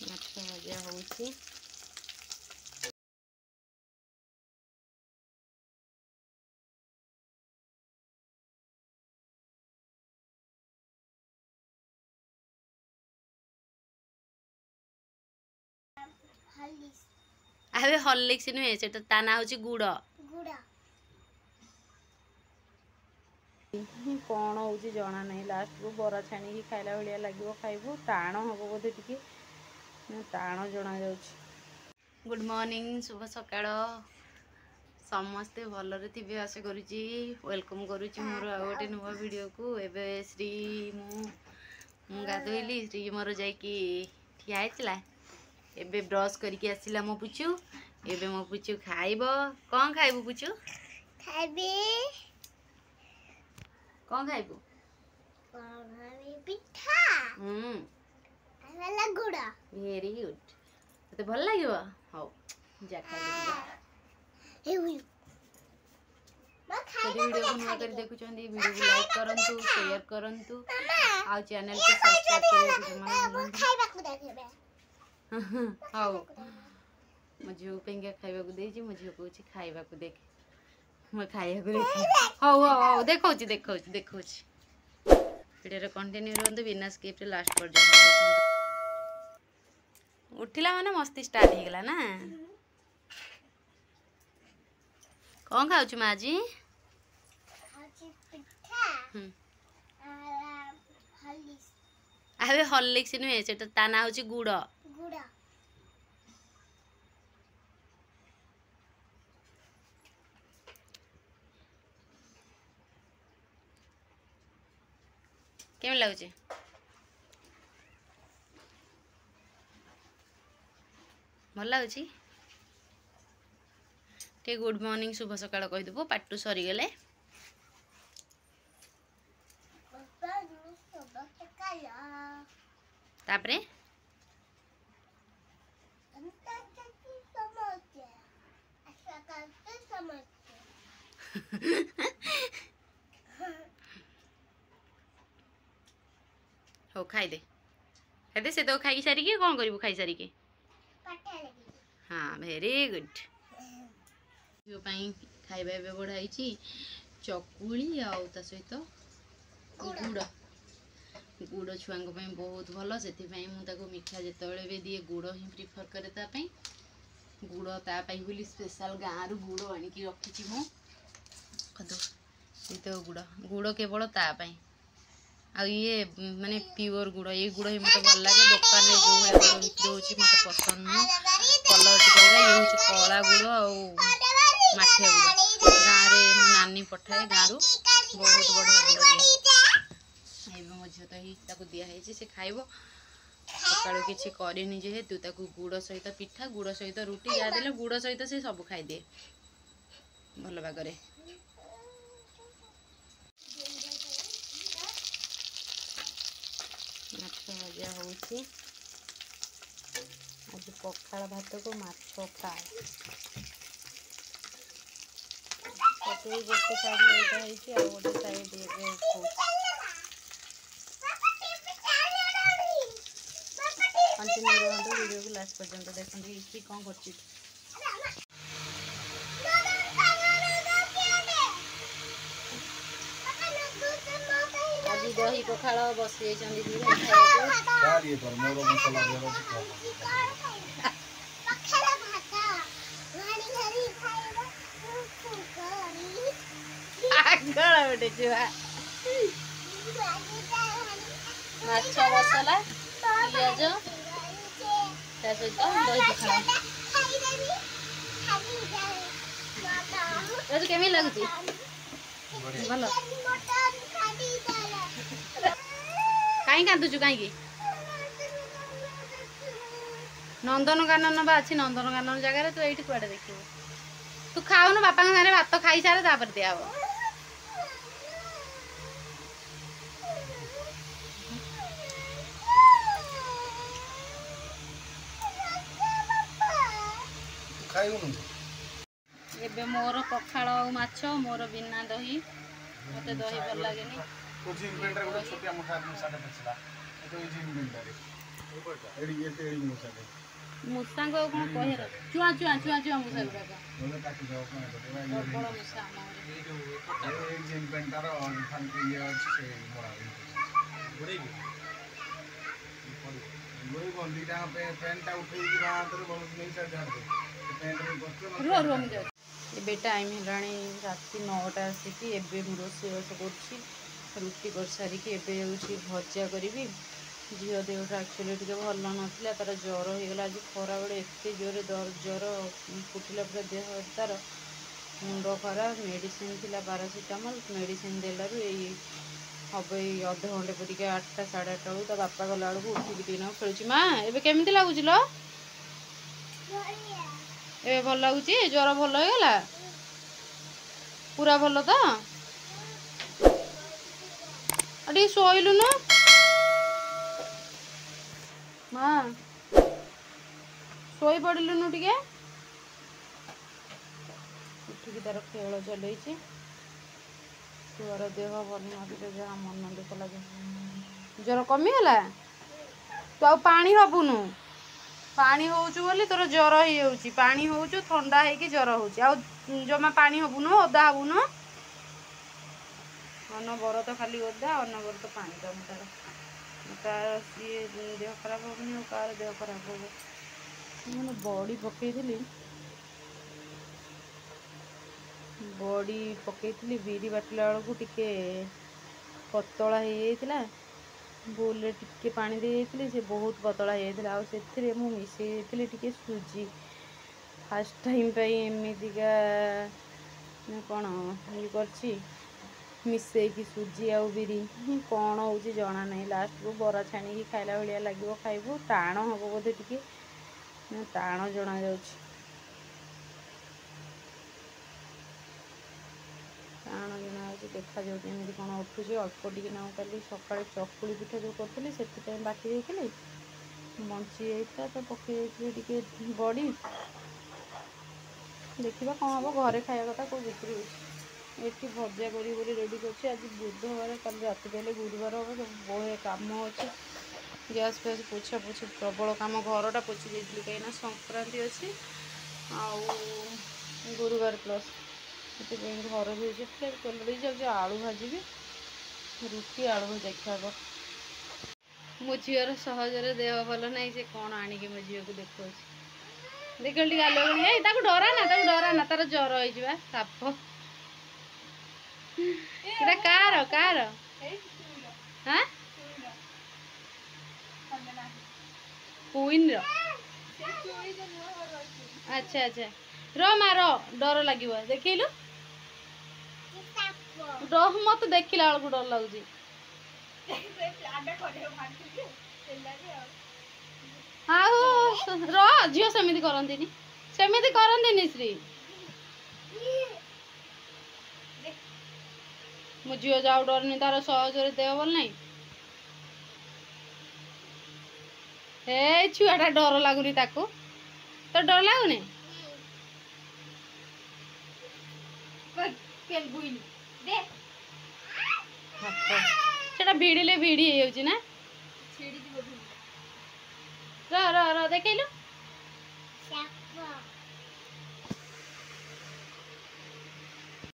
माछ भजा होउची अबे हॉर्लिक्स नुहे सेटा ता ना होची गुड़ कौन होची जना नहीं लास्ट को बरा छाणी की खाइला भलिया लागिवो खाइबो टाण हबो बोधे टिके टाण जना जाउची। गुड मॉर्निंग शुभ सकाळ समस्ते भलरे थिबे आशा करूची वेलकम करूची मोर आ गोटे नुवा वीडियो को। एबे श्री मु गाधोइली श्री मोर जाइकी ठिया हेतला एबे ब्रश करके आसिला मो पुचू एबे मो पुचू खाइबो कोन खाइबो पुचू खाइबे कोन खाइबो पिठा वाला गुड़ा वेरी गुड तते भल लागिवो हौ जा खाइ ए वीडियो को नुआ कर देखुचंदी वीडियो को लाइक करंतु शेयर करंतु आ चैनल को सब्सक्राइब करंतु खाइबा को देखबे हौ मो झियो पेंगे खाइबा को देजी मो झियो कहूची खाइबा को देख मैं खाइबा को देख हौ हौ देखौची देखौची देखौची वीडियो रे कंटिन्यू रहंतु बिना स्किप रे लास्ट पर जाओ। उठिला माने मस्ती स्टार्ट हो गला ना कौन खाउछु माँ जी अबे हॉर्लिक्स नुहे सेटा ता ना होची गुड़ केम लागुचे भल लागुची टे गुड मॉर्निंग शुभ सकाळ कहि देबो पाटू सरी गेले तापरे हो खाई दे से तो खाई सारी के कौन करिवो खाई सारी के हाँ वेरी गुड यो पई खाइबा एबे बढ़ाई चकुली आउ ता सहित गुड़ गुड़ छुआ बहुत भल से मीठा जिते भी दिए गुड़ ही प्रिफर करे तापाई गुड़ तापाई बोली स्पेशल गाँव रु गुड़ आनिकी रखी तो गुड़ गुड़ केवल तापाई आ ये माने प्योर गुड़ ये गुड़ ही मत भल लगे दुकान में जो बिक्री होची मत पसंद नुह कलर टिका ये होची कला गुड़ आ माठिया गुड़ गाँव रे मो नानी पठाए गाँव रु बहुत बढ़िया गुड़ मो झील तो ही दिखाई से खाइब सकालू किसी करनी जेहेतु गुड़ सहित पिठा गुड़ सहित रुटी जहाँ देले गुड़ सहित से सब खाईदे भल बागरे माछ भजा होउची आज पखाल भात को माछ फ्राए पटे गोटे साइड लेटा होइची आ गोटे साइड एबे कंटिन्यू रहंतु वीडियो को लास्ट पर्यंत देखंतु कि कोन करछि दही पखाल बसी दी माछ मसला पियाज सहित दही पखाल केमी लगुच भल कहीं कांदुचु कहीं नंदनकानन बा अच्छी नंदनकानन जगह तू ये कुआड़े देखिए तू खाऊनु बापा सारे भात खाई सारे तापर दिया एबे मोर पखाल और माछ मोर बिना दही मते दही भल लगे नहीं मूसा को कौन कह चुआ चुआ चुआ चुआ मूसा गुड़ाक प्रबल मूसा ଏବେ ଟାଇମ୍ ହେଲାଣି ରାତି 9ଟା ଆସିକି ଏବେ ମୁଁ ରୋଷେଇବାସ କରୁଛି ରୁଟି କରିସାରିକି ଏବେ ଯାଉଛି ଭଜା କରିବି ଝିଅ ଦେହଟା ଆକ୍ଚୁଆଲି ଟିକେ ଭଲ ନଥିଲା ତାର ଜ୍ୱର ହେଇଗଲା ଆଜି ଖରାବେଳେ ଏତେ ଜୋରେ ଜ୍ୱର ଫୁଟିଲା ପୁରା ଦେହ ତାର ମୁଣ୍ଡ ଖରାପ ମେଡ଼ିସିନ୍ ଥିଲା ପାରାସିଟାମଲ୍ ମେଡ଼ିସିନ୍ ଦେଲାରୁ ଏଇ ହବ ଏଇ ଅଧଘଣ୍ଟେ ପରିକା 8ଟା ସାଢ଼େ 8ଟା ବେଳକୁ ତା ବାପା ଗଲା ବେଳକୁ ଉଠିକି ଟିକେ ନାକୁ ଖେଳୁଛି ମା ଏବେ କେମିତି ଲାଗୁଛି ଲୋ ଏବେ ଭଲ ଲାଗୁଛି ଜ୍ୱର ଭଲ ହେଇଗଲା ପୁରା ଭଲ ତ ଆଉ ଟିକେ ଶୋଇଲୁନୁ ମା ଶୋଇ ପଡ଼ିଲୁନୁ ଟିକେ ଉଠିକି ତାର ଖେଳ ଚଲେଇଛି ଛୁଆର ଦେହ ଭଲ ନଥିଲେ ଯାହା ମନ ଦୁଃଖ ଲାଗେ ଜ୍ୱର କମିଗଲା ତୁ ଆଉ ପାଣି ହବୁନୁ ପାଣି ହଉଛୁ ବୋଲି ତୋର ଜ୍ୱର ହେଇଯାଉଛି ପାଣି ହଉଛୁ ଥଣ୍ଡା ହେଇକି ଜ୍ୱର ହଉଛି ଆଉ ଜମା ପାଣି ହବୁନୁ ଓଦା ହବୁନୁ ଅନବରତ ଖାଲି ଓଦା ଅନବରତ ପାଣି ଦବୁ ତାର ସିଏ ଦେହ ଖରାପ ହବନି ଆଉ କାହାର ଦେହ ଖରାପ ହବ ମାନେ ବଡ଼ି ପକେଇଥିଲି ବିରି ବାଟିଲା ବେଳକୁ ଟିକେ ପତଳା ହେଇଯାଇଥିଲା ବୋଲରେ ଟିକେ ପାଣି ଦେଇଯାଇଥିଲି ସେ ବହୁତ ପତଳା ହେଇଯାଇଥିଲା ଆଉ ସେଥିରେ ମୁଁ ମିଶାଇ ଦେଇଥିଲି ଟିକେ ସୁଜି ଫାଷ୍ଟ ଟାଇମ୍ ପାଇଁ ଏମିତିକା କ'ଣ ଇଏ କରିଛି ମିଶେଇକି ସୁଜି ଆଉ ବିରି କ'ଣ ହେଉଛି ଜଣା ନାହିଁ ଲାଷ୍ଟକୁ ବରା ଛାଣିକି ଖାଇଲା ଭଳିଆ ଲାଗିବ ଖାଇବୁ ଟାଣ ହେବ ବୋଧେ ଟିକେ ଟାଣ ଜଣାଯାଉଛି ଟାଣ ଜଣାଯାଉଛି ଦେଖାଯାଉ କେମିତି କ'ଣ ଉଠୁଛି ଅଳ୍ପ ଟିକେ ନାଉ କାଲି ସକାଳେ ଚକୁଳି ପିଠା ଯେଉଁ କରିଥିଲି ସେଥିପାଇଁ ବାଟି ଦେଇଥିଲି ବଞ୍ଚି ଯାଇଥିଲା ତ ପକାଇ ଦେଇଥିଲି ଟିକେ ବଡ଼ି ଦେଖିବା କ'ଣ ହେବ ଘରେ ଖାଇବା କଥା କେଉଁ ବିକ୍ରି ହେଉଛି ଏଠି ଭଜା କରିବି ବୋଲି ରେଡ଼ି କରୁଛି ଆଜି ବୁଧବାର କାଲି ରାତି ପାଇଲେ ଗୁରୁବାର ହେବ ବହେ କାମ ଅଛି ଗ୍ୟାସ୍ ଫ୍ୟାସ୍ ପୋଛାପୋଛି ପ୍ରବଳ କାମ ଘରଟା ପୋଛି ଦେଇଥିଲି କାହିଁକିନା ସଂକ୍ରାନ୍ତି ଅଛି ଆଉ ଗୁରୁବାର ପ୍ଲସ୍ ସେଥିପାଇଁ ଘର ଧୋଇଛି ତେଲ ଦେଇ ଯାଉଛି ଆଳୁ ଭାଜିବି ରୁଟି ଆଳୁ ଭଜା ଖାଇବ ମୋ ଝିଅର ସହଜରେ ଦେହ ଭଲ ନାହିଁ ସେ କ'ଣ ଆଣିକି ମୋ ଝିଅକୁ ଦେଖାଉଛି ଦେଖିଲ ଟିକେ ଆଲୋ ଏଇ ତାକୁ ଡରା ନା ତାର ଜ୍ୱର ହେଇଯିବା ସାପ ଏଇଟା କାର ହାଁ କୁଇନ୍ର ଆଚ୍ଛା ଆଚ୍ଛା ମା ଡର ଲାଗିବ ଦେଖେଇଲୁ ମତେ ଦେଖିଲା ବେଳକୁ ଡର ଲାଗୁଛି ଆଉ ଝିଅ ସେମିତି କରନ୍ତିନି ଶ୍ରୀ ମୋ ଝିଅ ଯାଉ ଡରୁନି ତାର ସହଜରେ ଦେହ ଭଲ ନାହିଁ ଛୁଆଟା ଡର ଲାଗୁନି ତାକୁ ତ ଡର ଲାଗୁନି ସେଟା ଭିଡ଼ିଲେ ଭିଡ଼ି ହେଇଯାଉଛି ନା ଦେଖେଇଲୁ